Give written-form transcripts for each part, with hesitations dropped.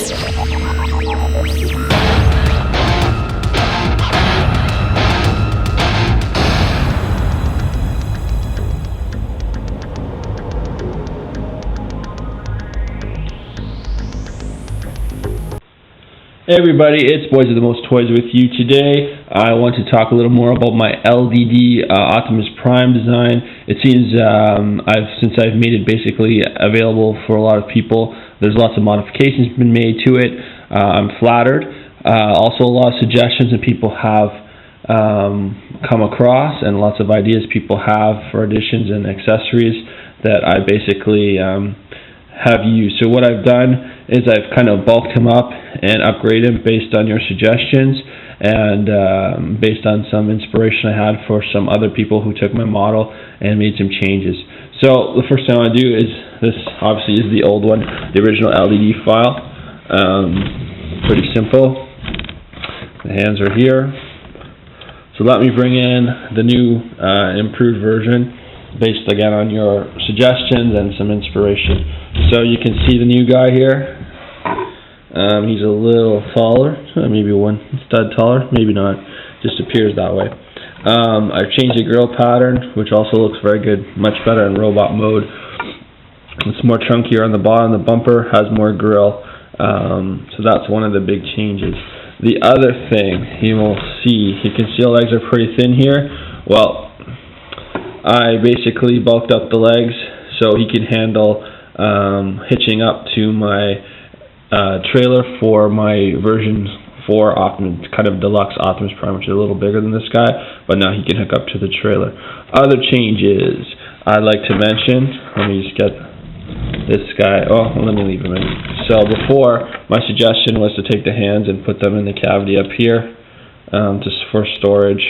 Hey everybody, it's Boys of the Most Toys with you today. I want to talk a little more about my LDD Optimus Prime design. It seems since I've made it basically available for a lot of people, there's lots of modifications been made to it. I'm flattered. Also a lot of suggestions that people have come across, and lots of ideas people have for additions and accessories that I basically have used. So what I've done is I've kind of bulked him up and upgraded him based on your suggestions and based on some inspiration I had for some other people who took my model and made some changes. So the first thing I want to do is, this obviously is the old one, the original LDD file. Pretty simple. The hands are here. So let me bring in the new improved version based again on your suggestions and some inspiration. So you can see the new guy here. He's a little taller, maybe one stud taller, maybe not, just appears that way. I've changed the grill pattern, which also looks very good, much better in robot mode. It's more chunkier on the bottom, the bumper has more grill, so that's one of the big changes. The other thing you will see, you can see the legs are pretty thin here. Well, I basically bulked up the legs so he can handle hitching up to my trailer for my version 4 Optimus, kind of deluxe Optimus Prime, which is a little bigger than this guy, but now he can hook up to the trailer. Other changes I'd like to mention, let me just get this guy, let me leave him in. So before, my suggestion was to take the hands and put them in the cavity up here just for storage.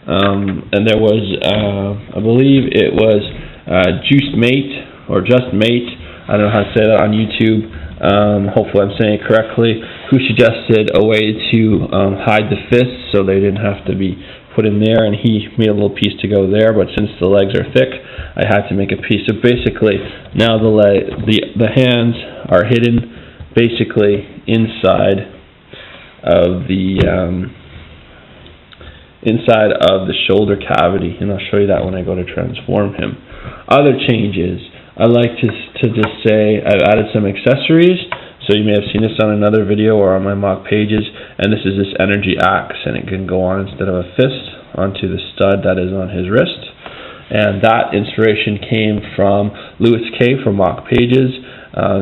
And there was, I believe it was Juiced Mate, or Just Mate, I don't know how to say that on YouTube, hopefully I'm saying it correctly, who suggested a way to hide the fists so they didn't have to be put in there, and he made a little piece to go there, but since the legs are thick, I had to make a piece. So basically, now the hands are hidden basically inside of the shoulder cavity, and I'll show you that when I go to transform him. Other changes, I like to just say I've added some accessories. So you may have seen this on another video or on my mock pages, and this is this energy axe, and it can go on instead of a fist onto the stud that is on his wrist. And that inspiration came from Louis K from Mock Pages.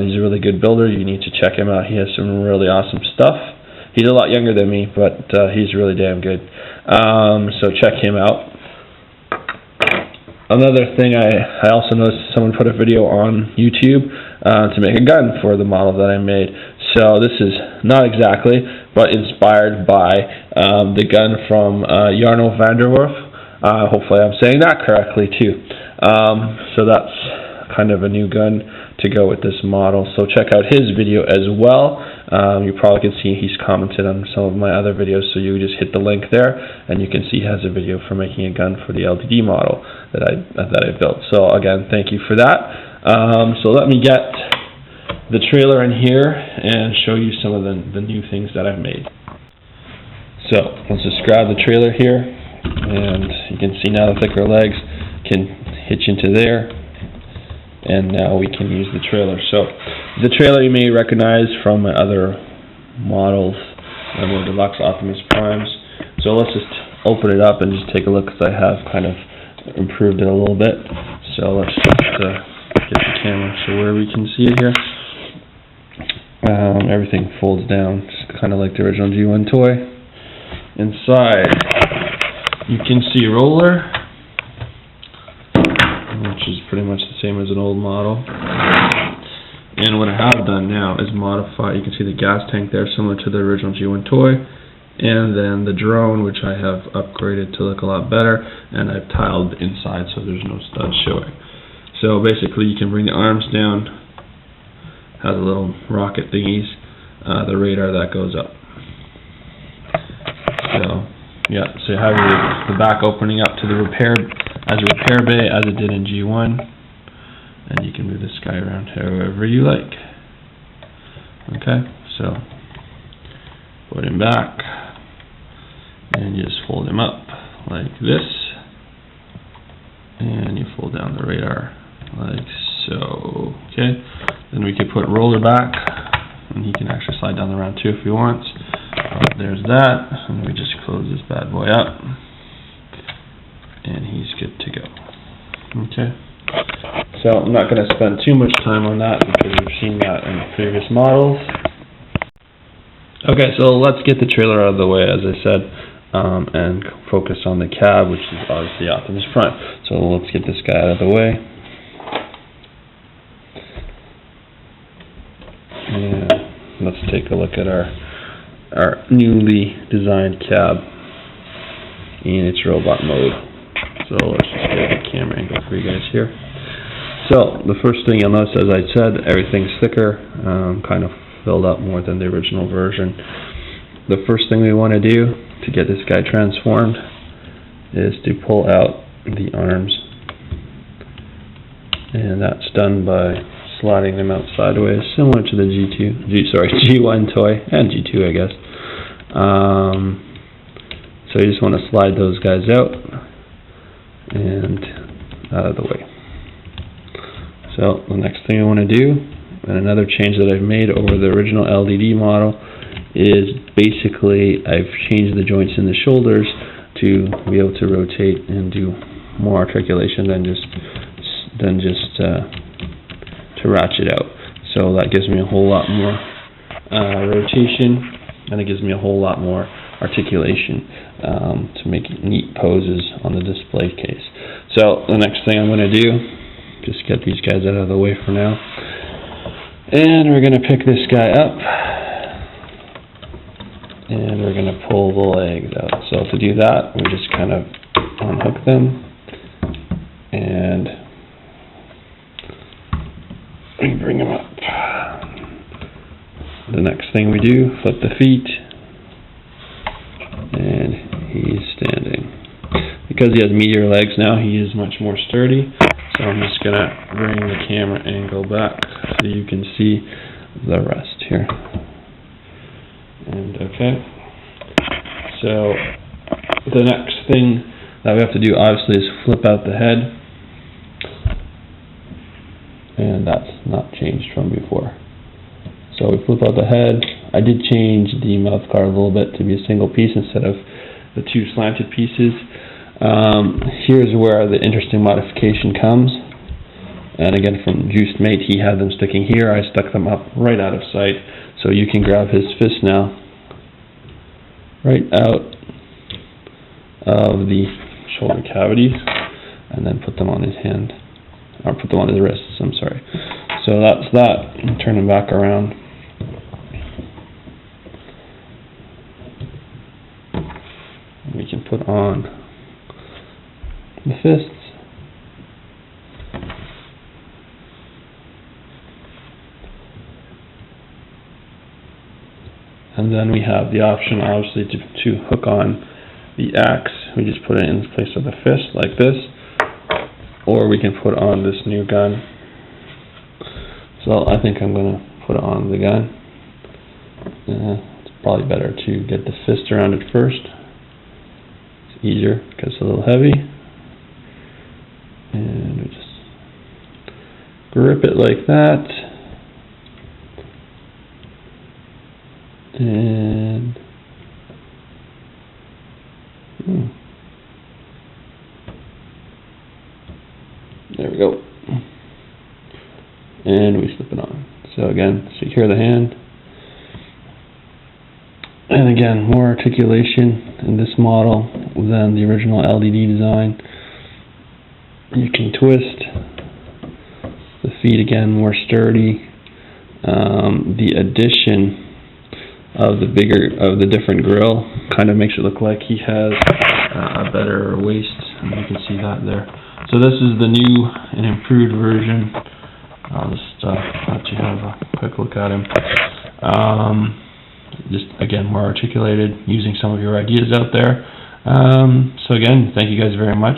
He's a really good builder. You need to check him out. He has some really awesome stuff. He's a lot younger than me, but he's really damn good. So check him out. Another thing, I also noticed someone put a video on YouTube to make a gun for the model that I made. So this is not exactly, but inspired by the gun from Jarno van der Werf. Hopefully I'm saying that correctly too. So that's kind of a new gun to go with this model. So check out his video as well. You probably can see he's commented on some of my other videos, so you just hit the link there, and you can see he has a video for making a gun for the LDD model that I built. So again, thank you for that. So let me get the trailer in here and show you some of the new things that I've made. So let's just grab the trailer here, and you can see now the thicker legs can hitch into there. And now we can use the trailer. So the trailer you may recognize from my other models, my more deluxe Optimus Primes. So let's just open it up and just take a look, because I have kind of improved it a little bit. So let's just get the camera so where we can see it here. Everything folds down, just kind of like the original G1 toy. Inside, you can see a roller, which is pretty much the same as an old model. And what I have done now is modify, you can see the gas tank there, similar to the original G1 toy, and then the drone, which I have upgraded to look a lot better, and I've tiled inside so there's no studs showing. So basically you can bring the arms down, has a little rocket thingies, the radar that goes up. So yeah, so you have the back opening up to the repair bay as it did in G1, and you can move this guy around however you like. Okay, So put him back, and you just fold him up like this, and you fold down the radar like so. Okay, then we can put roller back, and he can actually slide down the round too if he wants. There's that, and we just close this bad boy up, and he's good to go. Okay, so I'm not going to spend too much time on that because we've seen that in previous models. Okay, so let's get the trailer out of the way, as I said, and focus on the cab, which is obviously Optimus Prime. So let's get this guy out of the way. And let's take a look at our newly designed cab in its robot mode. So let's just get a camera angle for you guys here. So the first thing you'll notice, as I said, everything's thicker, kind of filled up more than the original version. The first thing we want to do to get this guy transformed is to pull out the arms, and that's done by sliding them out sideways, similar to the G1 toy, and G2 I guess. So you just want to slide those guys out and out of the way. So the next thing I want to do, and another change that I've made over the original LDD model, is basically I've changed the joints in the shoulders to be able to rotate and do more articulation than just to ratchet out. So that gives me a whole lot more rotation, and it gives me a whole lot more articulation to make neat poses on the display case. So the next thing I'm going to do, just get these guys out of the way for now, and we're going to pick this guy up, and we're going to pull the legs out. So to do that, we just kind of unhook them, and we bring them up. The next thing we do, flip the feet, and he's standing. Because he has meatier legs now, he is much more sturdy. So I'm just going to bring the camera angle back so you can see the rest here. And okay. So the next thing that we have to do obviously is flip out the head. And that's not changed from before. So we flip out the head. I did change the mouth guard a little bit to be a single piece instead of the two slanted pieces. Here's where the interesting modification comes. And again, from Juiced Mate, he had them sticking here. I stuck them up right out of sight. So you can grab his fist now, right out of the shoulder cavities, and then put them on his hand, or put them on his wrists, I'm sorry. So that's that. Turn him back around. We can put on the fists. And then we have the option, obviously, to hook on the axe. We just put it in place of the fist, like this. Or we can put on this new gun. So I think I'm going to put it on the gun. It's probably better to get the fist around it first. It's easier because it's a little heavy. And we just grip it like that. And there we go. And we slip it on. So again, secure the hand. And again, more articulation in this model than the original LDD design. You can twist the feet, again, more sturdy. The addition of the different grill kind of makes it look like he has a better waist, and you can see that there. So this is the new and improved version. I'll just let you have a quick look at him. Just again, more articulated, using some of your ideas out there. So again, thank you guys very much.